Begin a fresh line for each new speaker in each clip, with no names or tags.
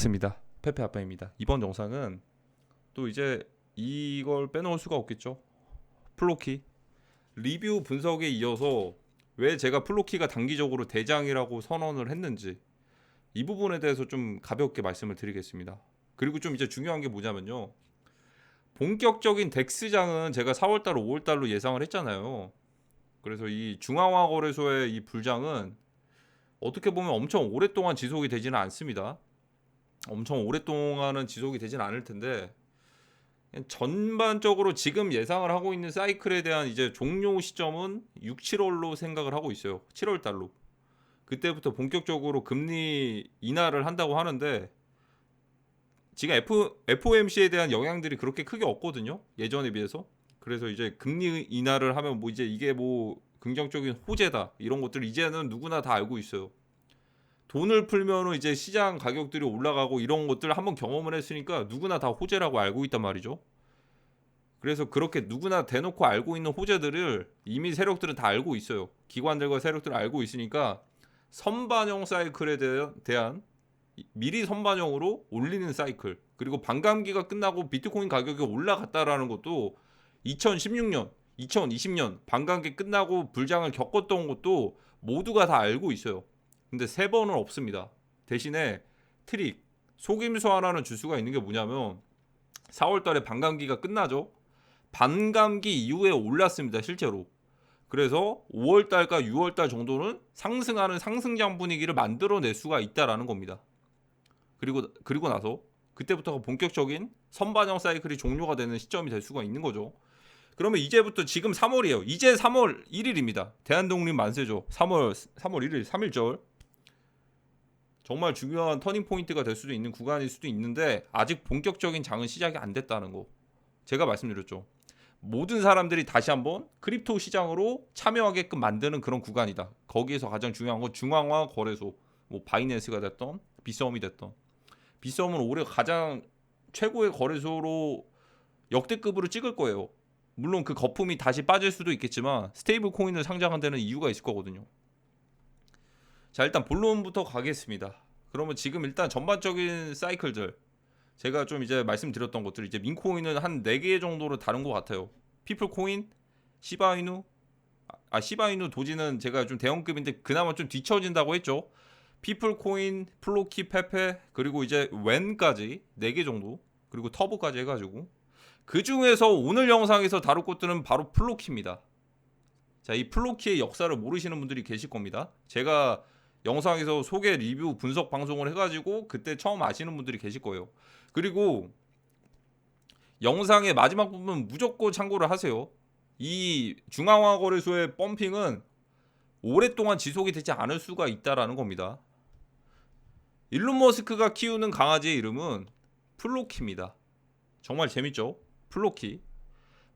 반갑습니다. 페페 아빠입니다. 이번 영상은 또 이제 이걸 빼놓을 수가 없겠죠. 플로키 리뷰 분석에 이어서 왜 제가 플로키가 단기적으로 대장이라고 선언을 했는지 이 부분에 대해서 좀 가볍게 말씀을 드리겠습니다. 그리고 좀 이제 중요한 게 뭐냐면요. 본격적인 덱스장은 제가 4월달, 5월달로 예상을 했잖아요. 그래서 이 중앙화 거래소의 이 불장은 어떻게 보면 엄청 오랫동안 지속이 되지는 않습니다. 엄청 오랫동안은 지속이 되진 않을 텐데 전반적으로 지금 예상을 하고 있는 사이클에 대한 이제 종료 시점은 6, 7월로 생각을 하고 있어요. 7월 달로. 그때부터 본격적으로 금리 인하를 한다고 하는데 지금 FOMC에 대한 영향들이 그렇게 크게 없거든요. 예전에 비해서. 그래서 이제 금리 인하를 하면 뭐 이제 이게 뭐 긍정적인 호재다. 이런 것들 이제는 누구나 다 알고 있어요. 돈을 풀면은 이제 시장 가격들이 올라가고 이런 것들 한번 경험을 했으니까 누구나 다 호재라고 알고 있단 말이죠. 그래서 그렇게 누구나 대놓고 알고 있는 호재들을 이미 세력들은 다 알고 있어요. 기관들과 세력들은 알고 있으니까 선반영 사이클에 대한 미리 선반영으로 올리는 사이클, 그리고 반감기가 끝나고 비트코인 가격이 올라갔다라는 것도 2016년, 2020년 반감기 끝나고 불장을 겪었던 것도 모두가 다 알고 있어요. 근데 세 번은 없습니다. 대신에 트릭, 속임수 하나는 줄 수가 있는 게 뭐냐면 4월달에 반감기가 끝나죠. 반감기 이후에 올랐습니다. 실제로. 그래서 5월달과 6월달 정도는 상승하는 상승장 분위기를 만들어낼 수가 있다라는 겁니다. 그리고 나서 그때부터가 본격적인 선반영 사이클이 종료가 되는 시점이 될 수가 있는 거죠. 그러면 이제부터 지금 3월이에요. 이제 3월 1일입니다. 대한독립 만세죠. 3월 1일 3일절. 정말 중요한 터닝 포인트가 될 수도 있는 구간일 수도 있는데 아직 본격적인 장은 시작이 안 됐다는 거. 제가 말씀드렸죠. 모든 사람들이 다시 한번 크립토 시장으로 참여하게끔 만드는 그런 구간이다. 거기에서 가장 중요한 건 중앙화 거래소. 뭐 바이낸스가 됐던 비썸이 됐던. 비썸은 올해 가장 최고의 거래소로 역대급으로 찍을 거예요. 물론 그 거품이 다시 빠질 수도 있겠지만 스테이블 코인을 상장한 데는 이유가 있을 거거든요. 자, 일단 본론부터 가겠습니다. 그러면 지금 일단 전반적인 사이클들 제가 좀 이제 말씀드렸던 것들 이제 민코인은 한 4개 정도로 다른 것 같아요. 피플코인, 시바이누, 시바이누 도지는 제가 좀 대형급인데 그나마 좀 뒤처진다고 했죠. 피플코인, 플로키, 페페, 그리고 이제 웬까지 4개 정도, 그리고 터보까지 해가지고 그 중에서 오늘 영상에서 다룰 것들은 바로 플로키입니다. 자, 이 플로키의 역사를 모르시는 분들이 계실 겁니다. 제가 영상에서 소개, 리뷰, 분석 방송을 해가지고 그때 처음 아시는 분들이 계실 거예요. 그리고 영상의 마지막 부분 무조건 참고를 하세요. 이 중앙화 거래소의 펌핑은 오랫동안 지속이 되지 않을 수가 있다라는 겁니다. 일론 머스크가 키우는 강아지의 이름은 플로키입니다. 정말 재밌죠?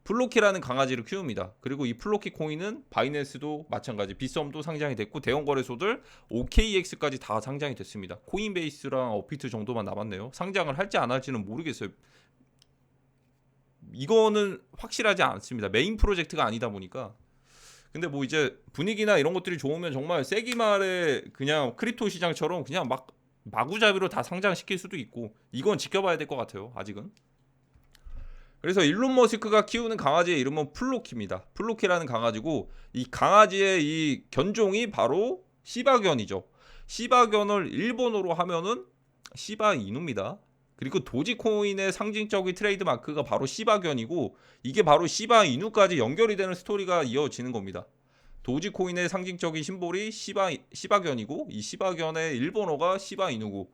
플로키라는 강아지를 키웁니다. 그리고 이 플로키 코인은 바이낸스도 마찬가지, 비썸도 상장이 됐고 대형 거래소들 OKX까지 다 상장이 됐습니다. 코인베이스랑 업비트 정도만 남았네요. 상장을 할지 안 할지는 모르겠어요. 이거는 확실하지 않습니다. 메인 프로젝트가 아니다 보니까. 근데 뭐 이제 분위기나 이런 것들이 좋으면 정말 세기말에 그냥 크립토 시장처럼 그냥 막 마구잡이로 다 상장시킬 수도 있고, 이건 지켜봐야 될 것 같아요. 아직은. 그래서 일론 머스크가 키우는 강아지의 이름은 플로키입니다. 플로키라는 강아지고 이 강아지의 이 견종이 바로 시바견이죠. 시바견을 일본어로 하면은 시바이누입니다. 그리고 도지코인의 상징적인 트레이드 마크가 바로 시바견이고 이게 바로 시바이누까지 연결이 되는 스토리가 이어지는 겁니다. 도지코인의 상징적인 심볼이 시바견이고 이 시바견의 일본어가 시바이누고,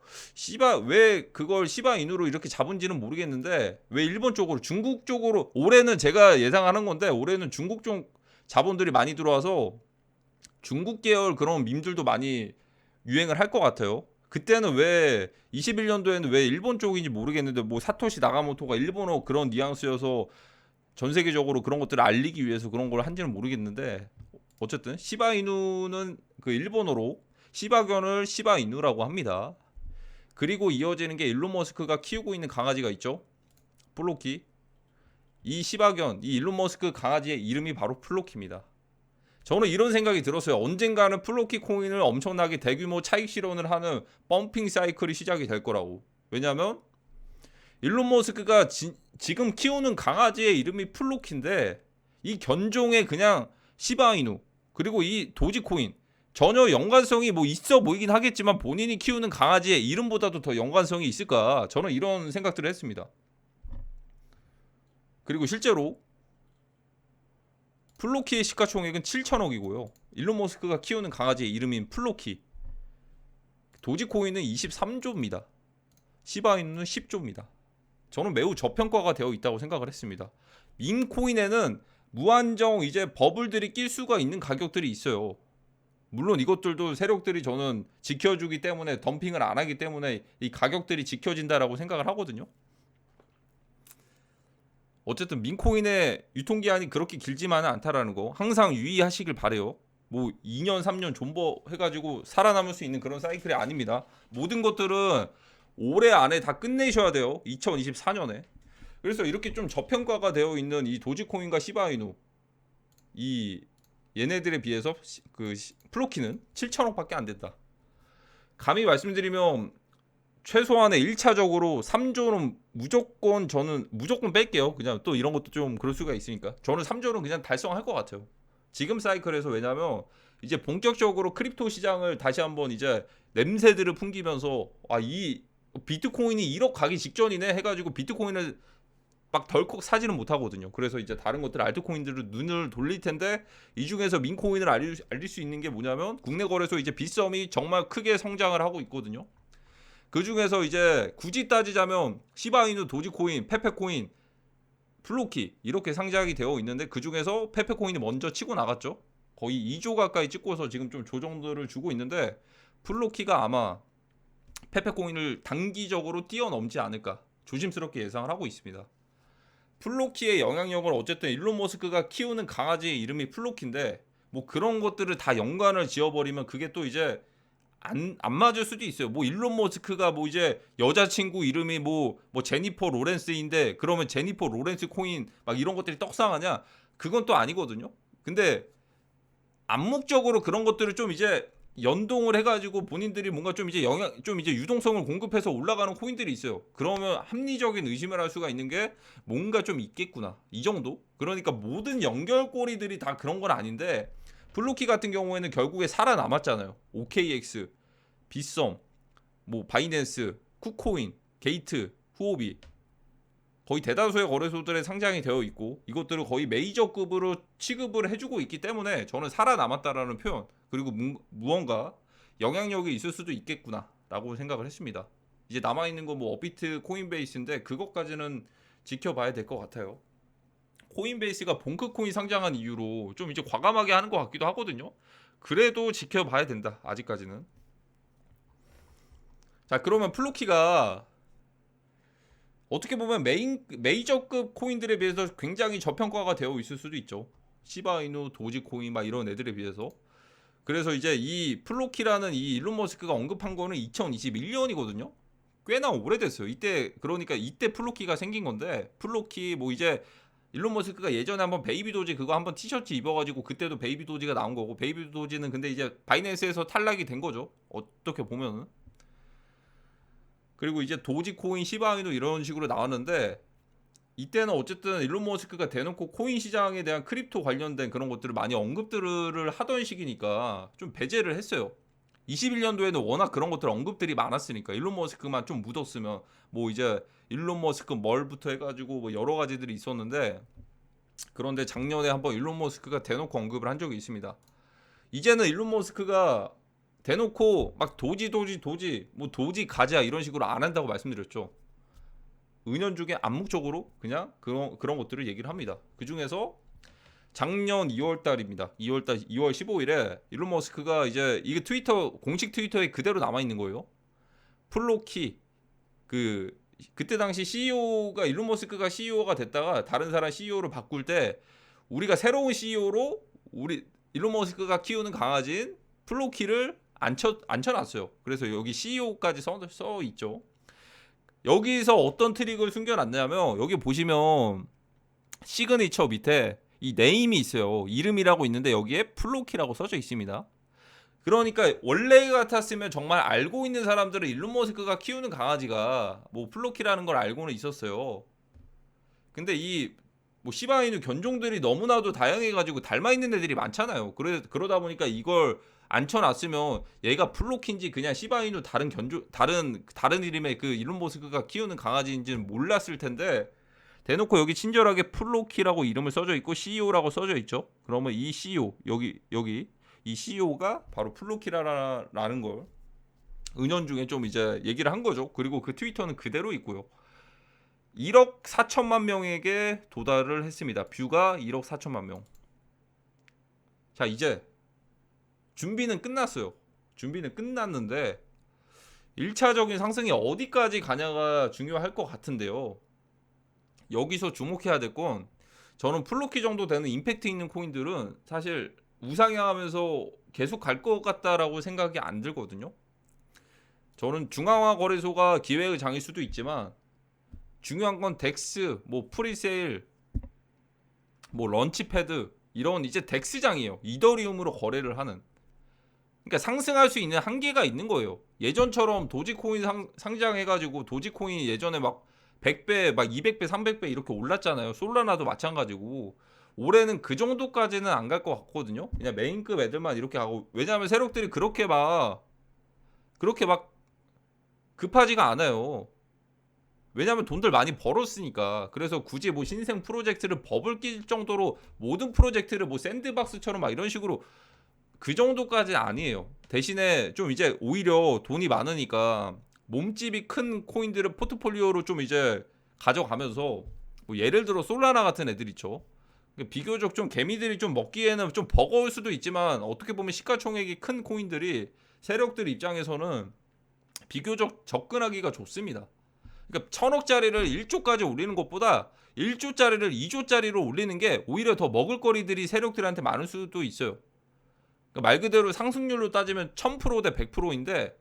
왜 그걸 시바이누로 이렇게 잡은지는 모르겠는데 왜 일본 쪽으로, 중국 쪽으로, 올해는 제가 예상하는 건데 올해는 중국 쪽 자본들이 많이 들어와서 중국 계열 그런 밈들도 많이 유행을 할 것 같아요. 그때는 왜 21년도에는 왜 일본 쪽인지 모르겠는데 뭐 사토시 나가모토가 일본어 그런 뉘앙스여서 전 세계적으로 그런 것들을 알리기 위해서 그런 걸 한지는 모르겠는데, 어쨌든 시바이누는 그 일본어로 시바견을 시바이누라고 합니다. 그리고 이어지는 게 일론 머스크가 키우고 있는 강아지가 있죠. 플로키. 이 시바견, 이 일론 머스크 강아지의 이름이 바로 플로키입니다. 저는 이런 생각이 들었어요. 언젠가는 플로키 코인을 엄청나게 대규모 차익 실현을 하는 펌핑 사이클이 시작이 될 거라고. 왜냐하면 일론 머스크가 지금 키우는 강아지의 이름이 플로키인데 이 견종의 그냥 시바이누 그리고 이 도지코인 전혀 연관성이 뭐 있어 보이긴 하겠지만 본인이 키우는 강아지의 이름보다도 더 연관성이 있을까? 저는 이런 생각들을 했습니다. 그리고 실제로 플로키의 시가총액은 7천억이고요. 일론 머스크가 키우는 강아지의 이름인 플로키. 도지코인은 23조입니다. 시바이누는 10조입니다. 저는 매우 저평가가 되어 있다고 생각을 했습니다. 밈코인에는 무한정 이제 버블들이 낄 수가 있는 가격들이 있어요. 물론 이것들도 세력들이 저는 지켜주기 때문에 덤핑을 안 하기 때문에 이 가격들이 지켜진다라고 생각을 하거든요. 어쨌든 민코인의 유통기한이 그렇게 길지만은 않다라는 거 항상 유의하시길 바래요. 뭐 2년 3년 존버 해가지고 살아남을 수 있는 그런 사이클이 아닙니다. 모든 것들은 올해 안에 다 끝내셔야 돼요. 2024년에. 그래서 이렇게 좀 저평가가 되어 있는 이 도지코인과 시바이누 이 얘네들에 비해서 그 플로키는 7천억밖에 안 된다. 감히 말씀드리면 최소한의 1차적으로 3조는 무조건 저는 무조건 뺄게요. 그냥 또 이런 것도 좀 그럴 수가 있으니까. 저는 3조는 그냥 달성할 것 같아요. 지금 사이클에서. 왜냐면 이제 본격적으로 크립토 시장을 다시 한번 이제 냄새들을 풍기면서 이 비트코인이 1억 가기 직전이네 해가지고 비트코인을 막 덜컥 사지는 못하거든요. 그래서 이제 다른 것들 알트코인들을 눈을 돌릴 텐데 이 중에서 민코인을 알릴 수 있는 게 뭐냐면 국내 거래소 이제 빗썸이 정말 크게 성장을 하고 있거든요. 그 중에서 이제 굳이 따지자면 시바이누, 도지코인, 페페코인, 플로키 이렇게 상장이 되어 있는데 그 중에서 페페코인이 먼저 치고 나갔죠. 거의 2조 가까이 찍고서 지금 좀 조정들을 주고 있는데 플로키가 아마 페페코인을 단기적으로 뛰어넘지 않을까 조심스럽게 예상을 하고 있습니다. 플로키의 영향력을 어쨌든 일론 머스크가 키우는 강아지의 이름이 플로키인데 뭐 그런 것들을 다 연관을 지어버리면 그게 또 이제 안 맞을 수도 있어요. 뭐 일론 머스크가 뭐 이제 여자친구 이름이 뭐 제니퍼 로렌스인데 그러면 제니퍼 로렌스 코인 막 이런 것들이 떡상하냐? 그건 또 아니거든요. 근데 암묵적으로 그런 것들을 좀 이제 연동을 해가지고 본인들이 뭔가 좀 이제 좀 이제 유동성을 공급해서 올라가는 코인들이 있어요. 그러면 합리적인 의심을 할 수가 있는 게 뭔가 좀 있겠구나 이 정도. 그러니까 모든 연결고리들이 다 그런 건 아닌데 플로키 같은 경우에는 결국에 살아남았잖아요. OKX, 빗썸, 뭐 바이낸스, 쿠코인, 게이트, 후오비 거의 대다수의 거래소들에 상장이 되어 있고 이것들을 거의 메이저급으로 취급을 해주고 있기 때문에 저는 살아남았다라는 표현 그리고 무언가 영향력이 있을 수도 있겠구나 라고 생각을 했습니다. 이제 남아있는 거 뭐 업비트, 코인베이스인데 그것까지는 지켜봐야 될 것 같아요. 코인베이스가 본크코인 상장한 이유로 좀 이제 과감하게 하는 것 같기도 하거든요. 그래도 지켜봐야 된다 아직까지는. 자 그러면 플로키가 어떻게 보면 메이저급 코인들에 비해서 굉장히 저평가가 되어 있을 수도 있죠. 시바이누, 도지코인 막 이런 애들에 비해서. 그래서 이제 이 플로키라는 이 일론 머스크가 언급한 거는 2021년이거든요. 꽤나 오래됐어요. 이때 그러니까 이때 플로키가 생긴 건데 플로키 뭐 이제 일론 머스크가 예전에 한번 베이비 도지 그거 한번 티셔츠 입어가지고 그때도 베이비 도지가 나온 거고 베이비 도지는 근데 이제 바이낸스에서 탈락이 된 거죠. 어떻게 보면은. 그리고 이제 도지코인, 시바이누 이런 식으로 나왔는데 이때는 어쨌든 일론 머스크가 대놓고 코인 시장에 대한 크립토 관련된 그런 것들을 많이 언급들을 하던 시기니까 좀 배제를 했어요. 21년도에는 워낙 그런 것들 언급들이 많았으니까 일론 머스크만 좀 묻었으면 뭐 이제 일론 머스크 뭘부터 해가지고 뭐 여러 가지들이 있었는데 그런데 작년에 한번 일론 머스크가 대놓고 언급을 한 적이 있습니다. 이제는 일론 머스크가 대놓고 막 도지 뭐 도지 가자 이런 식으로 안 한다고 말씀드렸죠. 은연중에 암묵적으로 그냥 그런 것들을 얘기를 합니다. 그 중에서 작년 2월 달입니다. 2월 15일에 일론 머스크가 이제 이게 트위터 공식 트위터에 그대로 남아 있는 거예요. 플로키 그때 당시 CEO가 일론 머스크가 CEO가 됐다가 다른 사람 CEO로 바꿀 때 우리가 새로운 CEO로 우리 일론 머스크가 키우는 강아지인 플로키를 앉혀놨어요. 그래서 여기 CEO까지 써 있죠. 여기서 어떤 트릭을 숨겨놨냐면 여기 보시면 시그니처 밑에 이 네임이 있어요. 이름이라고 있는데 여기에 플로키라고 써져 있습니다. 그러니까 원래 같았으면 정말 알고 있는 사람들은 일론 머스크가 키우는 강아지가 뭐 플로키라는 걸 알고는 있었어요. 근데 이 뭐 시바이누 견종들이 너무나도 다양해가지고 닮아 있는 애들이 많잖아요. 그러다 보니까 이걸 앉혀놨으면 얘가 플로키인지 그냥 시바이누 다른 견종 다른 이름의 그 일론 머스크가 키우는 강아지인지는 몰랐을 텐데 대놓고 여기 친절하게 플로키라고 이름을 써져 있고 CEO라고 써져 있죠. 그러면 이 CEO 여기 이 CEO가 바로 플로키라라는 걸 은연중에 좀 이제 얘기를 한 거죠. 그리고 그 트위터는 그대로 있고요. 1억 4천만 명에게 도달을 했습니다. 뷰가 1억 4천만 명. 자, 이제 준비는 끝났어요. 준비는 끝났는데 1차적인 상승이 어디까지 가냐가 중요할 것 같은데요. 여기서 주목해야 될 건 저는 플로키 정도 되는 임팩트 있는 코인들은 사실 우상향하면서 계속 갈 것 같다라고 생각이 안 들거든요. 저는 중앙화 거래소가 기회의 장일 수도 있지만 중요한 건 덱스, 뭐 프리세일, 뭐 런치패드 이런 이제 덱스장이에요. 이더리움으로 거래를 하는. 그러니까 상승할 수 있는 한계가 있는 거예요. 예전처럼 도지코인 상장해가지고 도지코인이 예전에 막 100배, 막 200배, 300배 이렇게 올랐잖아요. 솔라나도 마찬가지고. 올해는 그 정도까지는 안 갈 것 같거든요. 그냥 메인급 애들만 이렇게 하고. 왜냐하면 세력들이 그렇게 막 급하지가 않아요. 왜냐면 돈들 많이 벌었으니까. 그래서 굳이 뭐 신생 프로젝트를 버블 낄 정도로 모든 프로젝트를 뭐 샌드박스처럼 막 이런 식으로 그 정도까지는 아니에요. 대신에 좀 이제 오히려 돈이 많으니까 몸집이 큰 코인들을 포트폴리오로 좀 이제 가져가면서 뭐 예를 들어 솔라나 같은 애들 있죠. 비교적 좀 개미들이 좀 먹기에는 좀 버거울 수도 있지만 어떻게 보면 시가총액이 큰 코인들이 세력들 입장에서는 비교적 접근하기가 좋습니다. 그러니까 1000억짜리를 1조까지 올리는 것보다 1조짜리를 2조짜리로 올리는 게 오히려 더 먹을거리들이 세력들한테 많을 수도 있어요. 그러니까 말 그대로 상승률로 따지면 1000%대 100%인데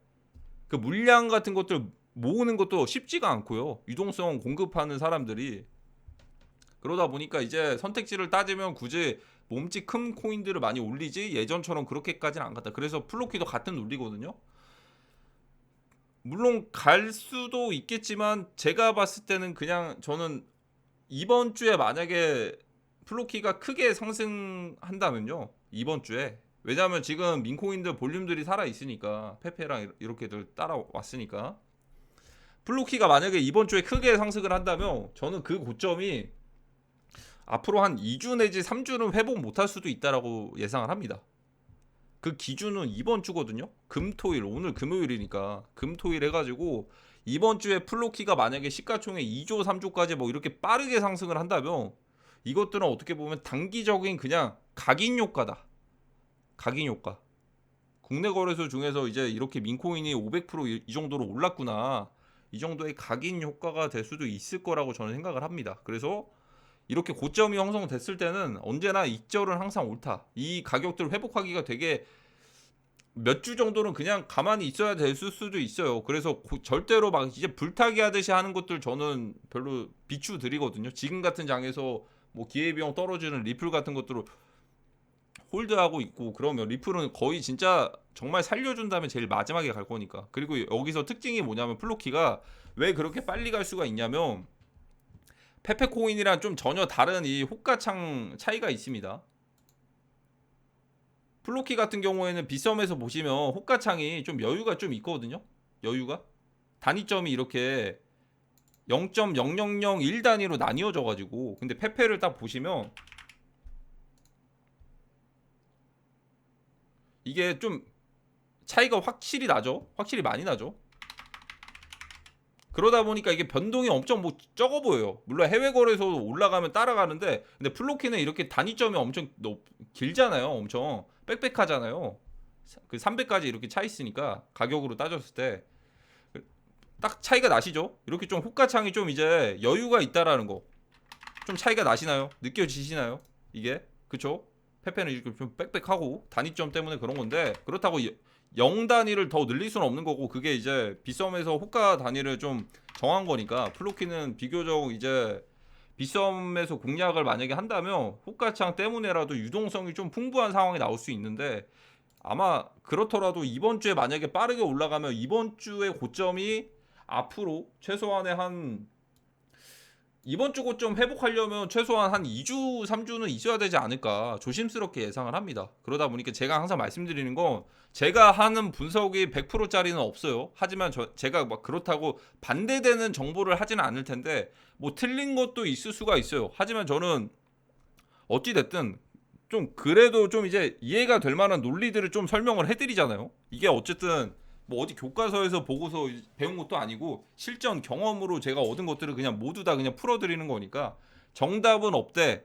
그 물량 같은 것들 모으는 것도 쉽지가 않고요. 유동성 공급하는 사람들이. 그러다 보니까 이제 선택지를 따지면 굳이 몸집 큰 코인들을 많이 올리지 예전처럼 그렇게까지는 안 갔다. 그래서 플로키도 같은 논리거든요. 물론 갈 수도 있겠지만 제가 봤을 때는 그냥 저는 이번 주에 만약에 플로키가 크게 상승한다면요. 이번 주에. 왜냐하면 지금 민코인들 볼륨들이 살아 있으니까 페페랑 이렇게들 따라왔으니까 플로키가 만약에 이번 주에 크게 상승을 한다면 저는 그 고점이 앞으로 한 2주 내지 3주는 회복 못할 수도 있다라고 예상을 합니다. 그 기준은 이번 주거든요. 금토일 오늘 금요일이니까 금토일 해가지고 이번 주에 플로키가 만약에 시가총액 2조 3조까지 뭐 이렇게 빠르게 상승을 한다면 이것들은 어떻게 보면 단기적인 그냥 각인 효과다. 각인 효과. 국내 거래소 중에서 이제 이렇게 민코인이 500%이 정도로 올랐구나. 이 정도의 각인 효과가 될 수도 있을 거라고 저는 생각을 합니다. 그래서 이렇게 고점이 형성됐을 때는 언제나 익절은 항상 옳다. 이 가격들 회복하기가 되게 몇 주 정도는 그냥 가만히 있어야 될 수도 있어요. 그래서 절대로 막 이제 불타기 하듯이 하는 것들 저는 별로 비추드리거든요. 지금 같은 장에서 뭐 기회비용 떨어지는 리플 같은 것들을 홀드하고 있고 그러면 리플은 거의 진짜 정말 살려준다면 제일 마지막에 갈 거니까. 그리고 여기서 특징이 뭐냐면 플로키가 왜 그렇게 빨리 갈 수가 있냐면 페페코인이랑 좀 전혀 다른 이 호가창 차이가 있습니다. 플로키 같은 경우에는 빗썸에서 보시면 호가창이 좀 여유가 좀 있거든요. 여유가 단위점이 이렇게 0.0001 단위로 나뉘어져 가지고 근데 페페를 딱 보시면 이게 좀 차이가 확실히 나죠. 확실히 많이 나죠. 그러다 보니까 이게 변동이 엄청 뭐 적어 보여요. 물론 해외 거래소 올라가면 따라가는데 근데 플로키는 이렇게 단위점이 엄청 길잖아요. 엄청 빽빽하잖아요. 그 300까지 이렇게 차 있으니까 가격으로 따졌을 때 딱 차이가 나시죠? 이렇게 좀 호가창이 좀 이제 여유가 있다라는 거. 좀 차이가 나시나요? 느껴지시나요? 이게 그쵸? 페페는 이렇게 좀 빽빽하고 단위점 때문에 그런 건데 그렇다고 0 단위를 더 늘릴 수는 없는 거고 그게 이제 빗썸에서 호가 단위를 좀 정한 거니까 플로키는 비교적 이제 빗썸에서 공략을 만약에 한다면 호가창 때문에라도 유동성이 좀 풍부한 상황이 나올 수 있는데 아마 그렇더라도 이번 주에 만약에 빠르게 올라가면 이번 주의 고점이 앞으로 최소한의 한 이번 주 고점 회복하려면 최소한 한 2주, 3주는 있어야 되지 않을까 조심스럽게 예상을 합니다. 그러다 보니까 제가 항상 말씀드리는 건 제가 하는 분석이 100%짜리는 없어요. 하지만 제가 막 그렇다고 반대되는 정보를 하지는 않을 텐데 뭐 틀린 것도 있을 수가 있어요. 하지만 저는 어찌 됐든 좀 그래도 좀 이제 이해가 될 만한 논리들을 좀 설명을 해드리잖아요. 이게 어쨌든 뭐 어디 교과서에서 보고서 배운 것도 아니고 실전 경험으로 제가 얻은 것들을 그냥 모두 다 그냥 풀어드리는 거니까 정답은 없대.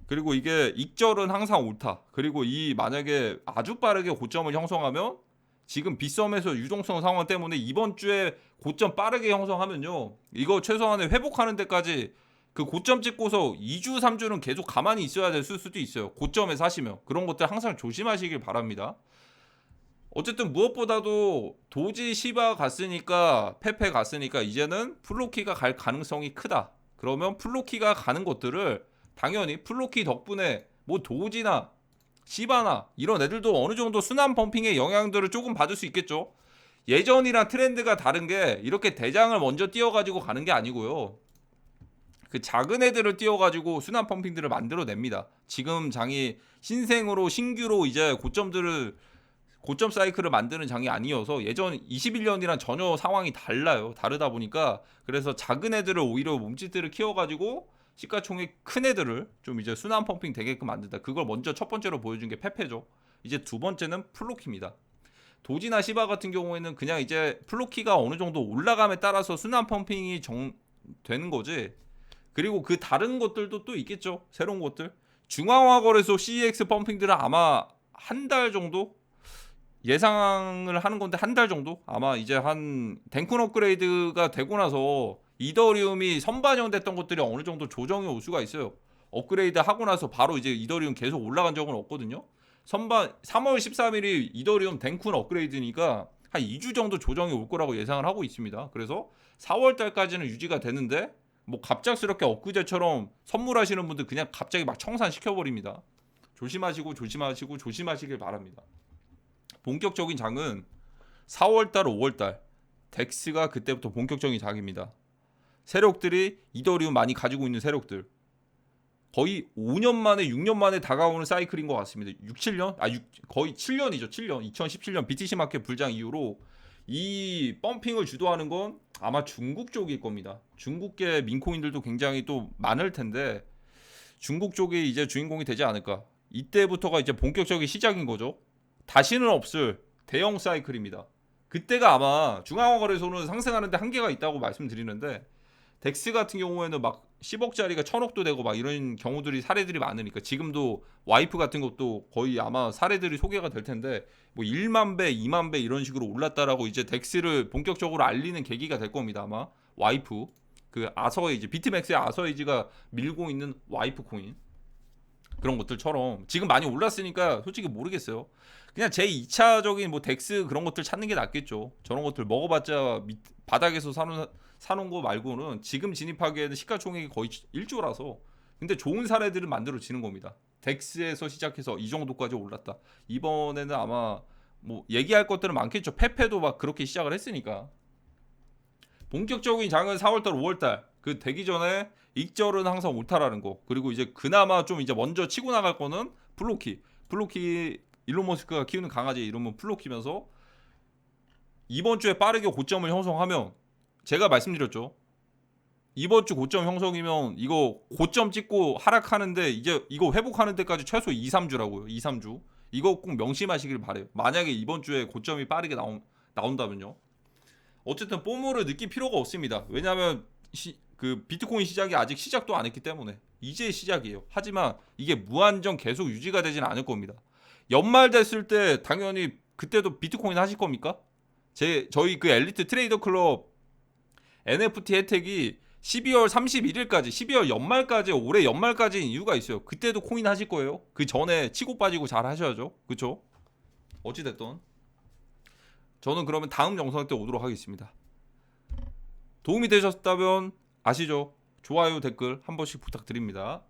그리고 이게 익절은 항상 옳다. 그리고 이 만약에 아주 빠르게 고점을 형성하면 지금 빗썸에서 유동성 상황 때문에 이번 주에 고점 빠르게 형성하면요. 이거 최소한의 회복하는 데까지 그 고점 찍고서 2주, 3주는 계속 가만히 있어야 될 수도 있어요. 고점에 사시면. 그런 것들 항상 조심하시길 바랍니다. 어쨌든 무엇보다도 도지 시바 갔으니까 페페 갔으니까 이제는 플로키가 갈 가능성이 크다. 그러면 플로키가 가는 것들을 당연히 플로키 덕분에 뭐 도지나 시바나 이런 애들도 어느 정도 순환 펌핑의 영향들을 조금 받을 수 있겠죠. 예전이랑 트렌드가 다른 게 이렇게 대장을 먼저 띄워가지고 가는 게 아니고요. 그 작은 애들을 띄워가지고 순환 펌핑들을 만들어냅니다. 지금 장이 신생으로 신규로 이제 고점 사이클을 만드는 장이 아니어서 예전 21년이랑 전혀 상황이 달라요. 다르다 보니까 그래서 작은 애들을 오히려 몸짓들을 키워가지고 시가총액 큰 애들을 좀 이제 순환 펌핑 되게끔 만든다. 그걸 먼저 첫 번째로 보여준 게 페페죠. 이제 두 번째는 플로키입니다. 도지나 시바 같은 경우에는 그냥 이제 플로키가 어느 정도 올라감에 따라서 순환 펌핑이 되는 거지. 그리고 그 다른 것들도 또 있겠죠. 새로운 것들. 중앙화 거래소 CEX 펌핑들은 아마 한 달 정도 예상을 하는 건데 한 달 정도? 아마 이제 한 댕쿤 업그레이드가 되고 나서 이더리움이 선반영됐던 것들이 어느 정도 조정이 올 수가 있어요. 업그레이드 하고 나서 바로 이제 이더리움 계속 올라간 적은 없거든요. 3월 13일이 이더리움 댕쿤 업그레이드니까 한 2주 정도 조정이 올 거라고 예상을 하고 있습니다. 그래서 4월 달까지는 유지가 되는데 뭐 갑작스럽게 엊그제처럼 선물하시는 분들 그냥 갑자기 막 청산시켜버립니다. 조심하시길 바랍니다. 본격적인 장은 4월달, 5월달 덱스가 그때부터 본격적인 장입니다. 세력들이 이더리움 많이 가지고 있는 세력들 거의 5년 만에 6년 만에 다가오는 사이클인 것 같습니다. 7년? 거의 7년이죠. 7년. 2017년 BTC 마켓 불장 이후로 이 펌핑을 주도하는 건 아마 중국 쪽일 겁니다. 중국계 민코인들도 굉장히 또 많을 텐데 중국 쪽이 이제 주인공이 되지 않을까. 이때부터가 이제 본격적인 시작인 거죠. 다시는 없을 대형 사이클입니다. 그때가 아마 중앙화 거래소는 상승하는데 한계가 있다고 말씀드리는데 덱스 같은 경우에는 막 10억짜리가 1000억도 되고 막 이런 경우들이 사례들이 많으니까 지금도 와이프 같은 것도 거의 아마 사례들이 소개가 될 텐데 뭐 1만 배, 2만 배 이런 식으로 올랐다라고 이제 덱스를 본격적으로 알리는 계기가 될 겁니다. 아마 와이프 그 아서에이지 비트맥스의 아서에이지가 밀고 있는 와이프 코인 그런 것들처럼 지금 많이 올랐으니까 솔직히 모르겠어요. 그냥 제 2차적인 뭐 덱스 그런 것들 찾는 게 낫겠죠. 저런 것들 먹어봤자 바닥에서 사놓은 거 말고는 지금 진입하기에는 시가총액이 거의 1조라서 근데 좋은 사례들을 만들어지는 겁니다. 덱스에서 시작해서 이 정도까지 올랐다. 이번에는 아마 뭐 얘기할 것들은 많겠죠. 페페도 막 그렇게 시작을 했으니까. 본격적인 장은 4월달, 5월달 그 되기 전에 익절은 항상 옳다라는 거. 그리고 이제 그나마 좀 이제 먼저 치고 나갈 거는 플로키 일론 머스크가 키우는 강아지 이름은 플로키면서 이번 주에 빠르게 고점을 형성하면 제가 말씀드렸죠. 이번 주 고점 형성이면 이거 고점 찍고 하락하는데 이제 이거 회복하는 데까지 최소 2, 3주라고요. 2, 3주. 이거 꼭 명심하시길 바래요. 만약에 이번 주에 고점이 빠르게 나온다면요. 어쨌든 뽀모를 느낄 필요가 없습니다. 왜냐하면 그 비트코인 시장이 아직 시작도 안 했기 때문에 이제 시작이에요. 하지만 이게 무한정 계속 유지가 되지는 않을 겁니다. 연말 됐을 때 당연히 그때도 비트코인 하실 겁니까? 저희 그 엘리트 트레이더 클럽 NFT 혜택이 12월 31일까지 12월 연말까지 올해 연말까지인 이유가 있어요. 그때도 코인 하실 거예요. 그 전에 치고 빠지고 잘 하셔야죠. 그렇죠? 어찌됐든 저는 그러면 다음 영상 때 오도록 하겠습니다. 도움이 되셨다면 아시죠? 좋아요 댓글 한 번씩 부탁드립니다.